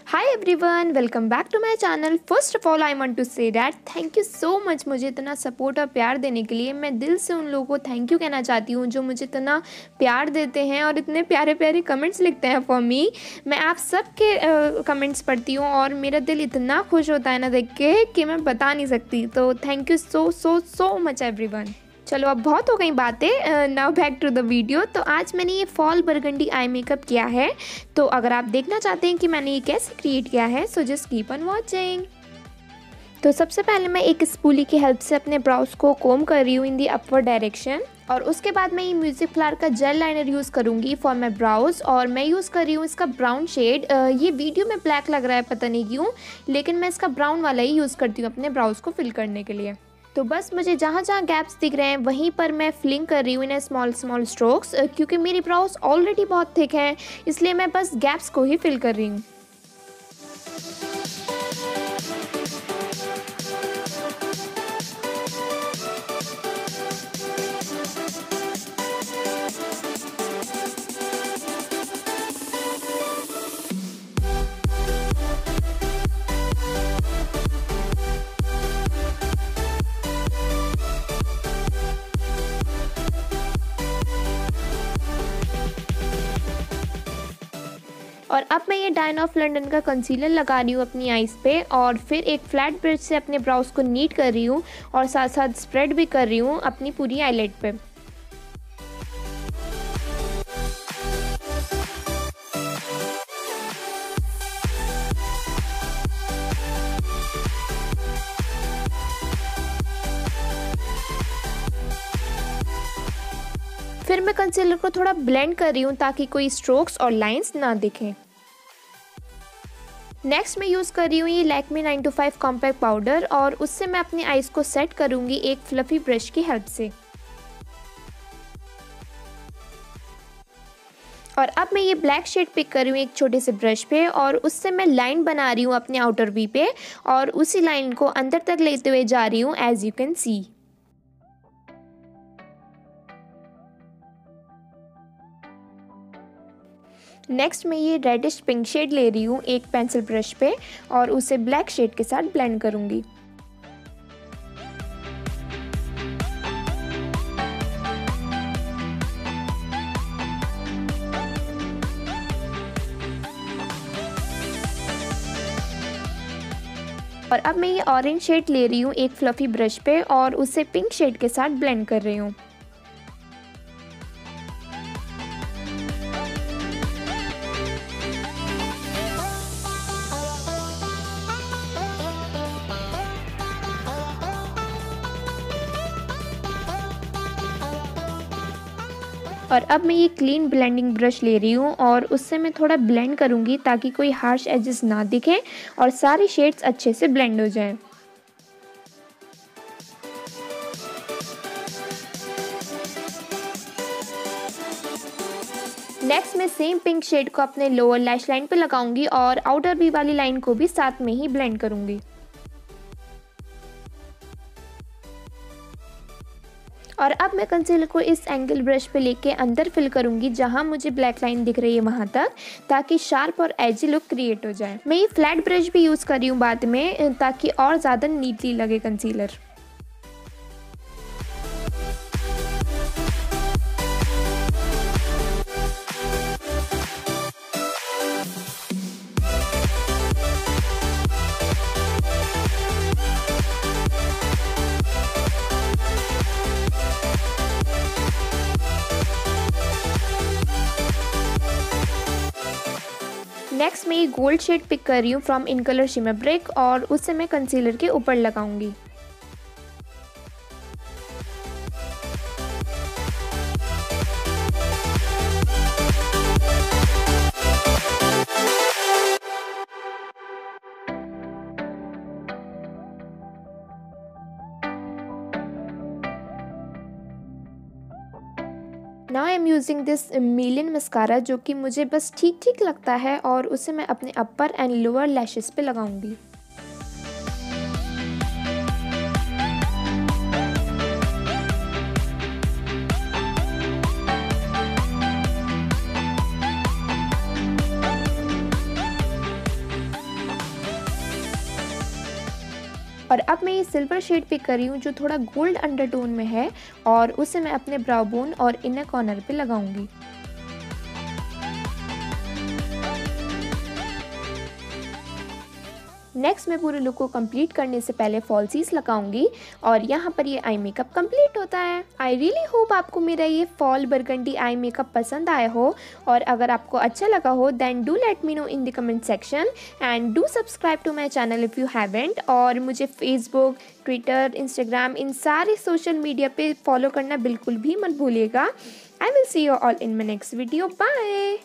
Hi everyone, welcome back to my channel. First of all I want to say that thank you so much मुझे इतना support और प्यार देने के लिए। मैं दिल से उन लोगों को थैंक यू कहना चाहती हूँ जो मुझे इतना प्यार देते हैं और इतने प्यारे प्यारे कमेंट्स लिखते हैं फॉर मी। मैं आप सब के कमेंट्स पढ़ती हूँ और मेरा दिल इतना खुश होता है ना देख के कि मैं बता नहीं सकती। तो thank you so so so much everyone. चलो अब बहुत हो गई बातें, now back to the video. तो आज मैंने ये फॉल बरगंडी आई मेकअप किया है। तो अगर आप देखना चाहते हैं कि मैंने ये कैसे क्रिएट किया है so just keep on watching. तो सबसे पहले मैं एक स्पूली की हेल्प से अपने ब्राउज को कोम कर रही हूँ इन दी अपवर्ड डायरेक्शन। और उसके बाद मैं ये म्यूजिक फ्लावर का जेल लाइनर यूज़ करूँगी फॉर माई ब्राउज। और मैं यूज़ कर रही हूँ इसका ब्राउन शेड। ये वीडियो में ब्लैक लग रहा है पता नहीं क्यों, लेकिन मैं इसका ब्राउन वाला ही यूज़ करती हूँ अपने ब्राउज को फिल करने के लिए। तो बस मुझे जहाँ जहाँ गैप्स दिख रहे हैं वहीं पर मैं फिलिंग कर रही हूँ इन स्मॉल स्मॉल स्ट्रोक्स, क्योंकि मेरी ब्राउज ऑलरेडी बहुत थिक है, इसलिए मैं बस गैप्स को ही फिल कर रही हूँ। और अब मैं ये डायन ऑफ लंदन का कंसीलर लगा रही हूँ अपनी आईज पे और फिर एक फ्लैट ब्रश से अपने ब्राउज को नीट कर रही हूँ और साथ साथ स्प्रेड भी कर रही हूँ अपनी पूरी आईलेट पे। फिर मैं कंसीलर को थोड़ा ब्लेंड कर रही हूँ ताकि कोई स्ट्रोक्स और लाइंस ना दिखें। नेक्स्ट मैं यूज़ कर रही हूँ ये लैक्मे 925 कॉम्पैक्ट पाउडर और उससे मैं अपनी आईज को सेट करूँगी एक फ्लफी ब्रश की हेल्प से। और अब मैं ये ब्लैक शेड पिक कर रही हूँ एक छोटे से ब्रश पे और उससे मैं लाइन बना रही हूँ अपने आउटर वी पे और उसी लाइन को अंदर तक लेते हुए जा रही हूँ as you can see. Next मैं ये रेडिश पिंक शेड ले रही हूँ एक पेंसिल ब्रश पे और उसे ब्लैक शेड के साथ ब्लेंड करूँगी। और अब मैं ये ऑरेंज शेड ले रही हूँ एक फ्लफी ब्रश पे और उसे पिंक शेड के साथ ब्लेंड कर रही हूँ। और अब मैं ये क्लीन ब्लेंडिंग ब्रश ले रही हूँ और उससे मैं थोड़ा ब्लेंड करूँगी ताकि कोई हार्श एजेस ना दिखें और सारी शेड्स अच्छे से ब्लेंड हो जाएं। नेक्स्ट मैं सेम पिंक शेड को अपने लोअर लैश लाइन पे लगाऊंगी और आउटर वी वाली लाइन को भी साथ में ही ब्लेंड करूँगी। और अब मैं कंसीलर को इस एंगल ब्रश पे लेके अंदर फिल करूंगी जहां मुझे ब्लैक लाइन दिख रही है वहां तक, ताकि शार्प और एजी लुक क्रिएट हो जाए। मैं ये फ्लैट ब्रश भी यूज़ कर रही हूँ बाद में ताकि और ज़्यादा नीटली लगे कंसीलर। नेक्स्ट मैं ये गोल्ड शेड पिक कर रही हूँ from in colour shimmer brick और उससे मैं कंसीलर के ऊपर लगाऊंगी। Now I am using this million mascara जो कि मुझे बस ठीक ठीक लगता है और उसे मैं अपने अपर एंड लोअर लैशेस पे लगाऊंगी। और अब मैं ये सिल्वर शेड पिक कर रही हूँ जो थोड़ा गोल्ड अंडरटोन में है, और उसे मैं अपने ब्राउ बोन और इनर कॉर्नर पे लगाऊंगी। नेक्स्ट मैं पूरे लुक को कंप्लीट करने से पहले फॉल्सीज लगाऊंगी, और यहाँ पर ये आई मेकअप कंप्लीट होता है। आई रियली होप आपको मेरा ये फॉल बरगंडी आई मेकअप पसंद आया हो, और अगर आपको अच्छा लगा हो then do let me know in the comment section and do subscribe to my channel if you haven't. और मुझे फेसबुक, ट्विटर, इंस्टाग्राम, इन सारे सोशल मीडिया पे फॉलो करना बिल्कुल भी मत भूलिएगा। I will see you all in my next video. Bye.